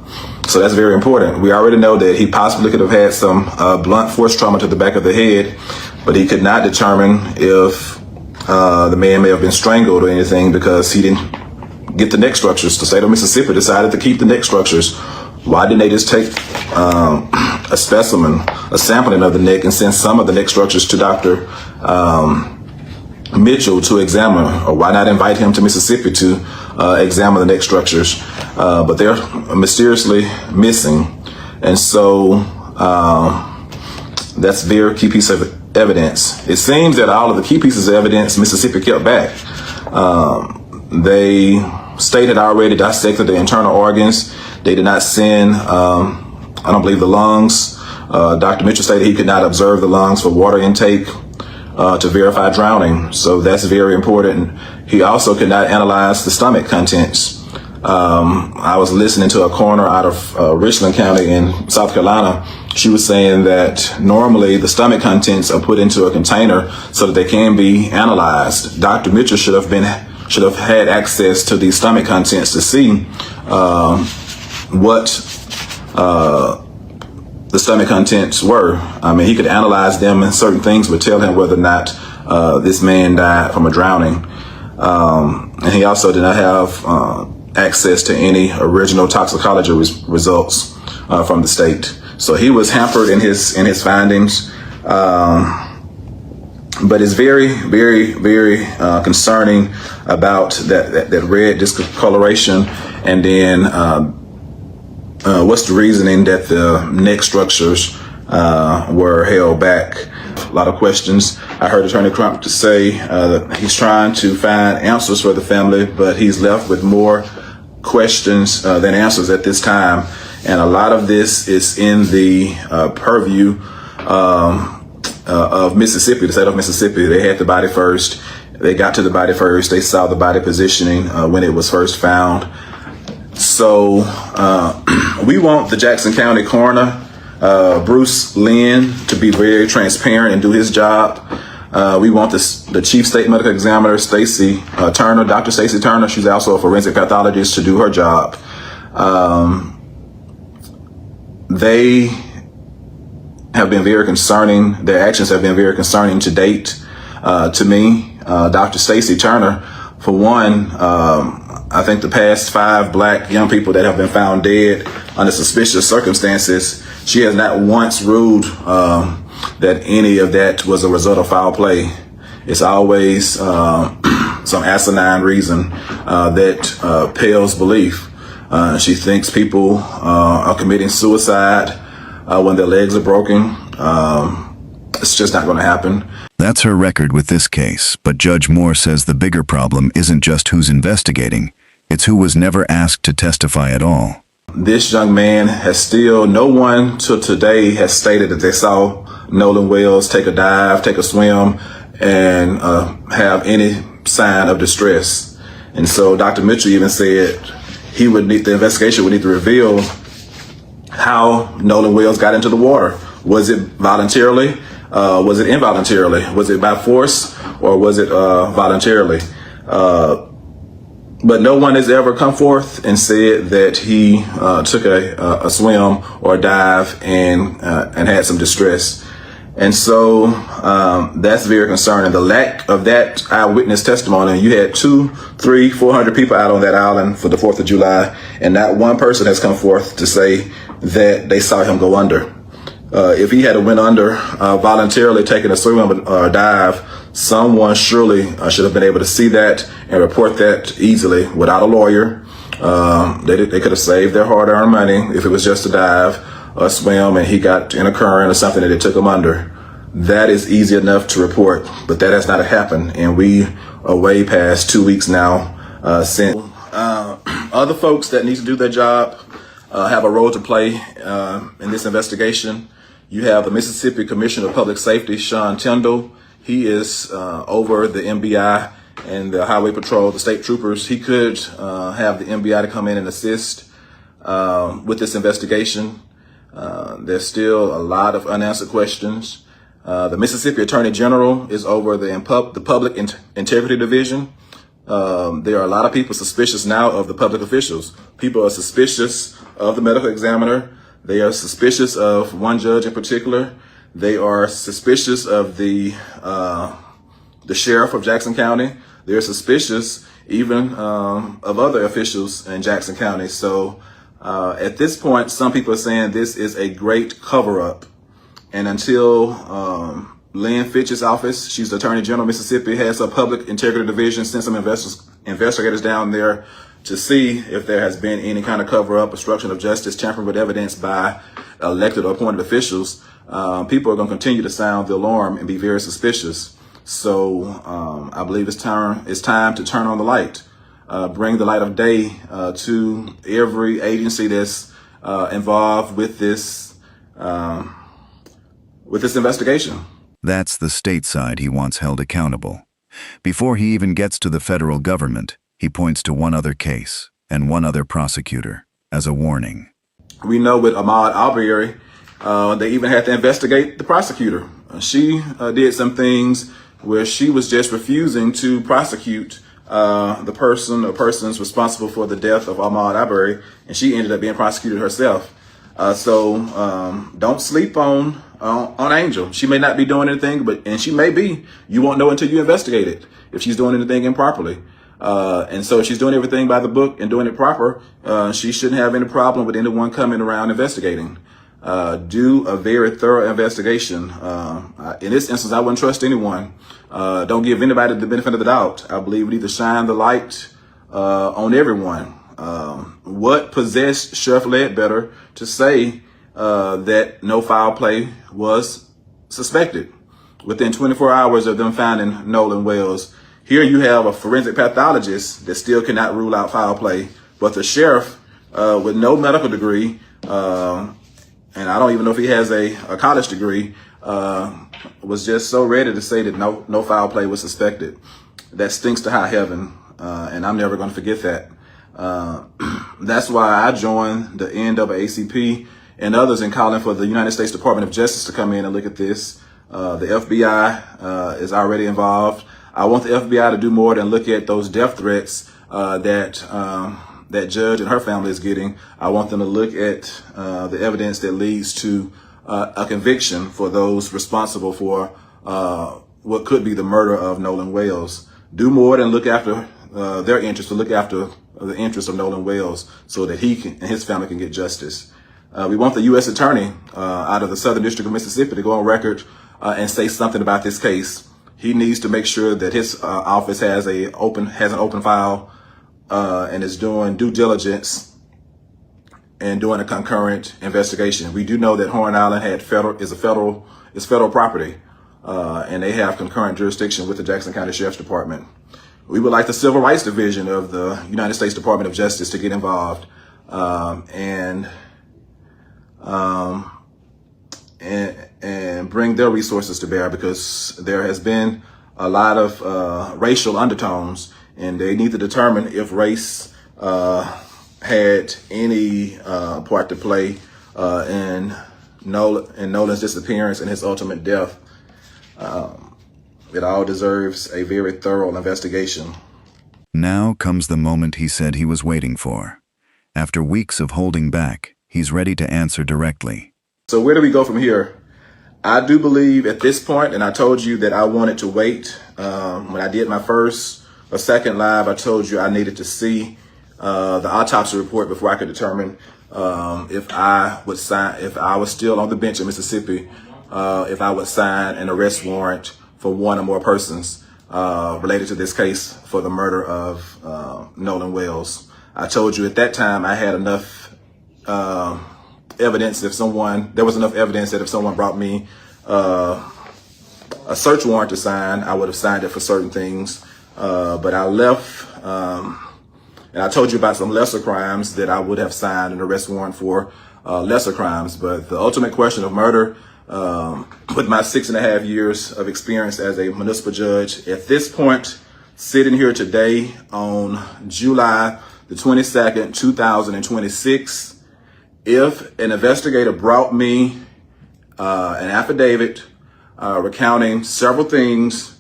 So that's very important. We already know that he possibly could have had some blunt force trauma to the back of the head, but he could not determine if the man may have been strangled or anything because he didn't get the neck structures. The state of Mississippi decided to keep the neck structures. Why didn't they just take a specimen, a sampling of the neck, and send some of the neck structures to Dr. Mitchell to examine? Or why not invite him to Mississippi to examine the neck structures? But they're mysteriously missing. And so that's a very key piece of evidence. It seems that all of the key pieces of evidence Mississippi kept back. They state had already dissected the internal organs. They did not send, I don't believe, the lungs. Dr. Mitchell stated he could not observe the lungs for water intake to verify drowning. So that's very important. He also could not analyze the stomach contents. I was listening to a coroner out of Richland County in South Carolina. She was saying that normally the stomach contents are put into a container so that they can be analyzed. Dr. Mitchell should have had access to these stomach contents to see what the stomach contents were. I mean, he could analyze them, and certain things would tell him whether or not this man died from a drowning. And he also did not have access to any original toxicology results from the state. So he was hampered in his findings. But it's very, very, very concerning about that red discoloration. And then what's the reasoning that the neck structures were held back? A lot of questions. I heard Attorney Crump to say that he's trying to find answers for the family, but he's left with more questions than answers at this time. And a lot of this is in the purview of Mississippi, the state of Mississippi. They had the body first. They got to the body first. They saw the body positioning when it was first found. So we want the Jackson County coroner, Bruce Lynn, to be very transparent and do his job. We want the chief state medical examiner, Stacey Turner, Dr. Stacey Turner. She's also a forensic pathologist, to do her job. They have been very concerning. Their actions have been very concerning to date to me. Dr. Stacey Turner, for one, I think the past 5 black young people that have been found dead under suspicious circumstances, she has not once ruled that any of that was a result of foul play. It's always some asinine reason that pales belief. She thinks people are committing suicide when their legs are broken. It's just not going to happen. That's her record with this case, but Judge Moore says the bigger problem isn't just who's investigating, it's who was never asked to testify at all. This young man has still, no one till today has stated that they saw Nolan Wells take a dive, take a swim, and have any sign of distress. And so Dr. Mitchell even said the investigation would need to reveal how Nolan Wells got into the water. Was it voluntarily? Was it involuntarily? Was it by force, or was it voluntarily? But no one has ever come forth and said that he took a swim or a dive and had some distress. And so that's very concerning. The lack of that eyewitness testimony. You had 200, 300, 400 people out on that island for the 4th of July, and not one person has come forth to say that they saw him go under. If he had went under voluntarily, taking a swim or a dive, someone surely should have been able to see that and report that easily without a lawyer. They could have saved their hard-earned money if it was just a dive or a swim and he got in a current or something that it took him under. That is easy enough to report, but that has not happened, and we are way past 2 weeks now since. Other folks that need to do their job have a role to play in this investigation. You have the Mississippi Commissioner of Public Safety, Sean Tyndall. He is over the MBI and the Highway Patrol, the state troopers. He could have the MBI to come in and assist with this investigation. There's still a lot of unanswered questions. The Mississippi Attorney General is over the Public Integrity Division. There are a lot of people suspicious now of the public officials. People are suspicious of the medical examiner. They are suspicious of one judge in particular. They are suspicious of the sheriff of Jackson County. They're suspicious even of other officials in Jackson County. So at this point, some people are saying this is a great cover-up. And until Lynn Fitch's office, she's the Attorney General of Mississippi, has a public integrity division, sent some investigators down there to see if there has been any kind of cover-up, obstruction of justice, tampering with evidence by elected or appointed officials, people are going to continue to sound the alarm and be very suspicious. So I believe it's time to turn on the light, bring the light of day to every agency that's involved with this investigation. That's the state side he wants held accountable. Before he even gets to the federal government, he points to one other case and one other prosecutor as a warning. We know with Ahmaud Arbery, they even had to investigate the prosecutor. She did some things where she was just refusing to prosecute the person or persons responsible for the death of Ahmaud Arbery, and she ended up being prosecuted herself. So don't sleep on Angel. She may not be doing anything, and she may be. You won't know until you investigate it if she's doing anything improperly. And so if she's doing everything by the book and doing it proper, she shouldn't have any problem with anyone coming around investigating. Do a very thorough investigation. In this instance, I wouldn't trust anyone. Don't give anybody the benefit of the doubt. I believe we need to shine the light on everyone. What possessed Sheriff Ledbetter to say that no foul play was suspected within 24 hours of them finding Nolan Wells? Here you have a forensic pathologist that still cannot rule out foul play, but the sheriff with no medical degree, and I don't even know if he has a college degree, was just so ready to say that no foul play was suspected. That stinks to high heaven, and I'm never going to forget that. That's why I joined the NAACP and others in calling for the United States Department of Justice to come in and look at this. The FBI is already involved. I want the FBI to do more than look at those death threats that judge and her family is getting. I want them to look at the evidence that leads to a conviction for those responsible for what could be the murder of Nolan Wells. Do more than look after their interests, to look after the interests of Nolan Wells so that he and his family can get justice. We want the U.S. Attorney out of the Southern District of Mississippi to go on record and say something about this case. He needs to make sure that his office has an open file and is doing due diligence and doing a concurrent investigation. We do know that Horn Island is federal property, and they have concurrent jurisdiction with the Jackson County Sheriff's Department. We would like the Civil Rights Division of the United States Department of Justice to get involved and bring their resources to bear, because there has been a lot of racial undertones, and they need to determine if race had any part to play in Nolan's disappearance and his ultimate death. It all deserves a very thorough investigation. Now comes the moment he said he was waiting for. After weeks of holding back, he's ready to answer directly. So where do we go from here? I do believe at this point, and I told you that I wanted to wait. When I did my first or second live, I told you I needed to see the autopsy report before I could determine if I would sign, if I was still on the bench in Mississippi, if I would sign an arrest warrant for one or more persons related to this case for the murder of Nolan Wells. I told you at that time I had enough evidence. There was enough evidence that if someone brought me a search warrant to sign, I would have signed it for certain things. But I left, and I told you about some lesser crimes that I would have signed an arrest warrant for, lesser crimes. But the ultimate question of murder, with my 6.5 years of experience as a municipal judge, at this point, sitting here today on July the 22nd, 2026, if an investigator brought me an affidavit recounting several things,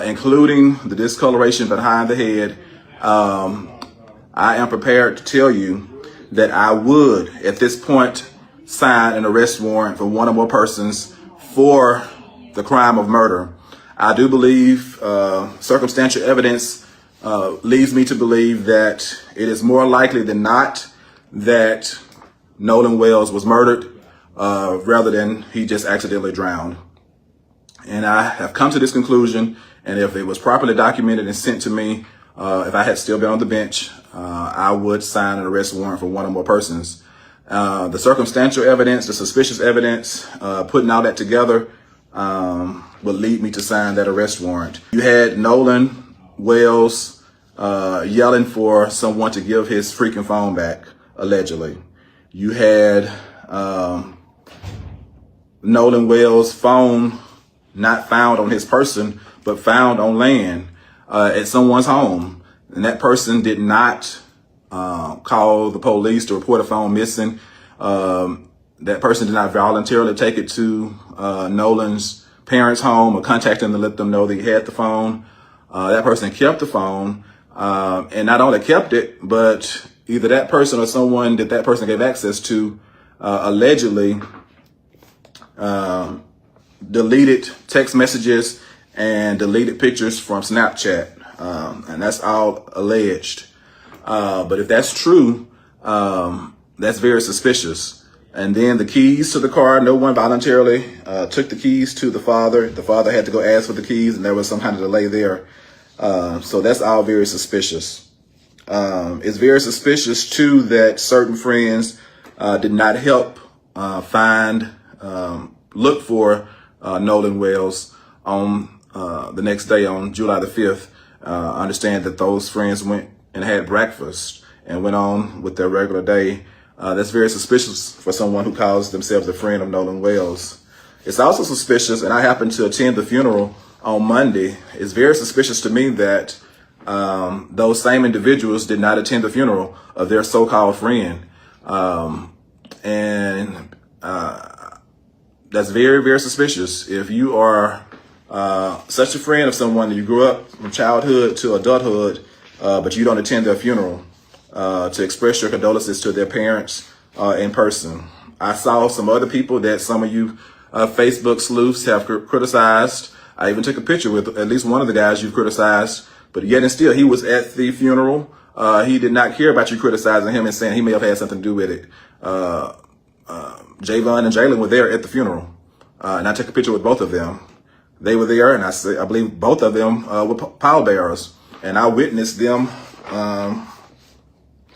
including the discoloration behind the head, I am prepared to tell you that I would, at this point, sign an arrest warrant for one or more persons for the crime of murder. I do believe circumstantial evidence leads me to believe that it is more likely than not that Nolan Wells was murdered rather than he just accidentally drowned. And I have come to this conclusion, and if it was properly documented and sent to me, if I had still been on the bench, I would sign an arrest warrant for one or more persons. The circumstantial evidence, the suspicious evidence, putting all that together would lead me to sign that arrest warrant. You had Nolan Wells yelling for someone to give his freaking phone back, allegedly. You had Nolan Wells' phone not found on his person, but found on land at someone's home. And that person did not call the police to report a phone missing. That person did not voluntarily take it to Nolan's parents' home or contact them to let them know that he had the phone. That person kept the phone, and not only kept it, but either that person or someone that that person gave access to allegedly deleted text messages and deleted pictures from Snapchat. And that's all alleged. But if that's true, that's very suspicious. And then the keys to the car, no one voluntarily took the keys to the father. The father had to go ask for the keys, and there was some kind of delay there. So that's all very suspicious. It's very suspicious, too, that certain friends did not help look for Nolan Wells on the next day, on July the 5th. I understand that those friends went and had breakfast and went on with their regular day. That's very suspicious for someone who calls themselves a friend of Nolan Wells. It's also suspicious, and I happened to attend the funeral on Monday. It's very suspicious to me that those same individuals did not attend the funeral of their so-called friend. That's very, very suspicious. If you are such a friend of someone that you grew up from childhood to adulthood, but you don't attend their funeral to express your condolences to their parents in person. I saw some other people that some of you Facebook sleuths have criticized. I even took a picture with at least one of the guys you've criticized, but yet and still he was at the funeral. He did not care about you criticizing him and saying he may have had something to do with it. Javon and Jalen were there at the funeral, and I took a picture with both of them. They were there, and I believe both of them were pallbearers, and I witnessed them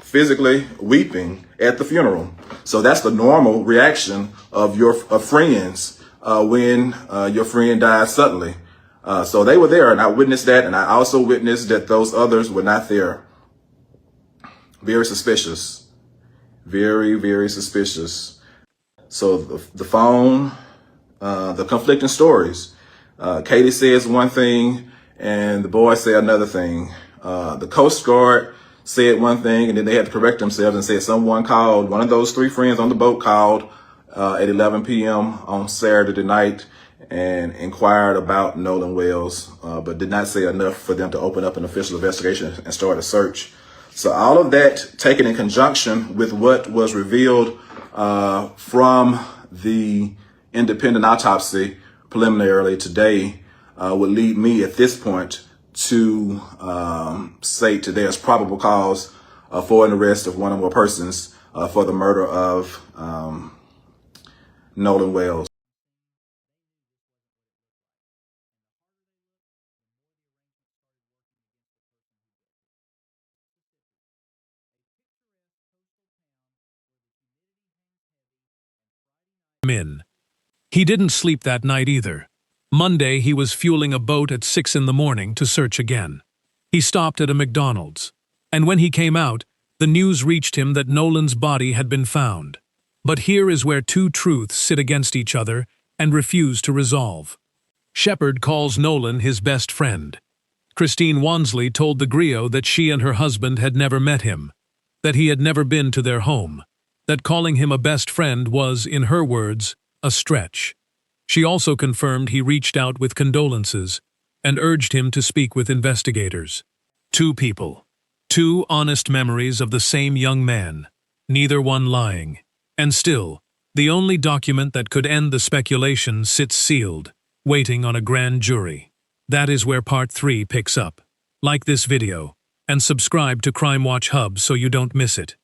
physically weeping at the funeral. So that's the normal reaction of your friends when your friend dies suddenly. So they were there, and I witnessed that, and I also witnessed that those others were not there. Very suspicious. Very, very suspicious. So the phone, the conflicting stories. Katie says one thing and the boys say another thing. The Coast Guard said one thing and then they had to correct themselves and said someone called, one of those three friends on the boat called at 11 p.m. on Saturday night and inquired about Nolan Wells, but did not say enough for them to open up an official investigation and start a search. So all of that taken in conjunction with what was revealed from the independent autopsy preliminarily today would lead me at this point to say there's probable cause for an arrest of one or more persons for the murder of Nolan Wells. He didn't sleep that night either. Monday, he was fueling a boat at 6 in the morning to search again. He stopped at a McDonald's, and when he came out, the news reached him that Nolan's body had been found. But here is where two truths sit against each other and refuse to resolve. Shepard calls Nolan his best friend. Christine Wansley told the Griot that she and her husband had never met him, that he had never been to their home, that calling him a best friend was, in her words, a stretch. She also confirmed he reached out with condolences and urged him to speak with investigators. Two people, two honest memories of the same young man, neither one lying. And still, The only document that could end the speculation sits sealed, waiting on a grand jury. That is where Part 3 picks up. Like this video, and subscribe to Crime Watch Hub so you don't miss it.